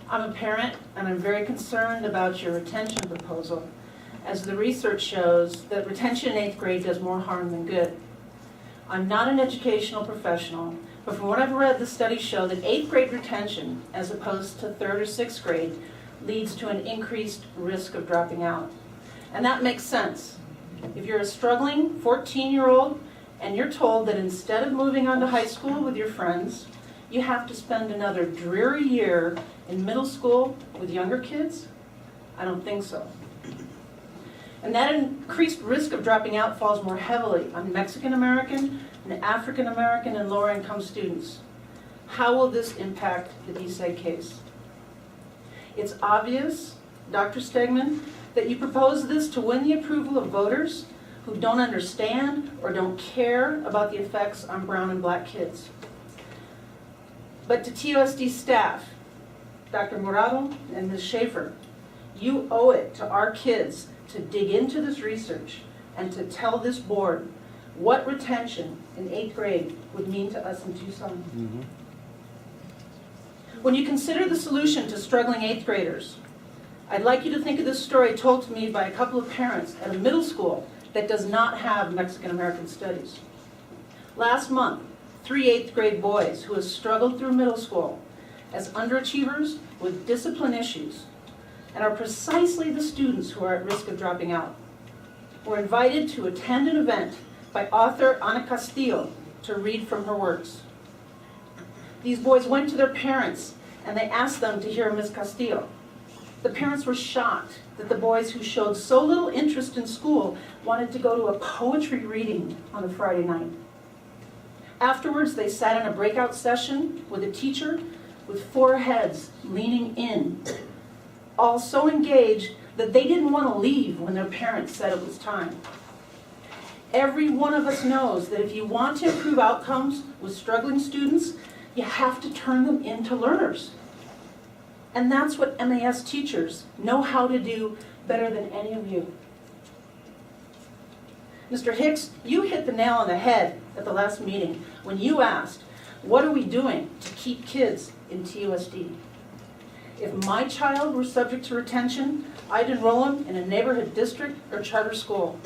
I'm a parent, and I'm very concerned about your retention proposal, as the research shows that retention in 8th grade does more harm than good. I'm not an educational professional, but from what I've read, the studies show that 8th grade retention, as opposed to 3rd or 6th grade, leads to an increased risk of dropping out. And that makes sense. If you're a struggling 14-year-old and you're told that instead of moving on to high school with your friends, you have to spend another dreary year in middle school with younger kids, I don't think so. And that increased risk of dropping out falls more heavily on Mexican American and African American and lower income students. How will this impact the DSEG case? It's obvious, Dr. Stegman, that you propose this to win the approval of voters who don't understand or don't care about the effects on brown and black kids. But to TUSD staff, Dr. Morado and Ms. Schaefer, you owe it to our kids to dig into this research and to tell this board what retention in 8th grade would mean to us in Tucson. Mm-hmm. When you consider the solution to struggling 8th graders, I'd like you to think of this story told to me by a couple of parents at a middle school that does not have Mexican American studies. Last month, 3 8th grade boys who have struggled through middle school as underachievers with discipline issues and are precisely the students who are at risk of dropping out, were invited to attend an event by author Ana Castillo to read from her works. These boys went to their parents and they asked them to hear Ms. Castillo. The parents were shocked that the boys who showed so little interest in school wanted to go to a poetry reading on a Friday night. Afterwards, they sat in a breakout session with a teacher with 4 heads leaning in, all so engaged that they didn't want to leave when their parents said it was time. Every one of us knows that if you want to improve outcomes with struggling students, you have to turn them into learners. And that's what MAS teachers know how to do better than any of you. Mr. Hicks, you hit the nail on the head at the last meeting when you asked, what are we doing to keep kids in TUSD? If my child were subject to retention, I'd enroll him in a neighborhood district or charter school.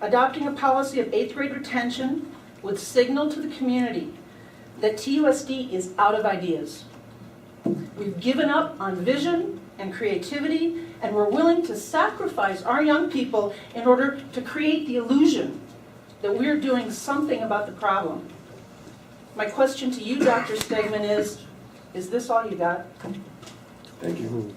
Adopting a policy of 8th grade retention would signal to the community that TUSD is out of ideas. We've given up on vision and creativity, and we're willing to sacrifice our young people in order to create the illusion that we're doing something about the problem. My question to you, Dr. Stegman, is this all you got? Thank you.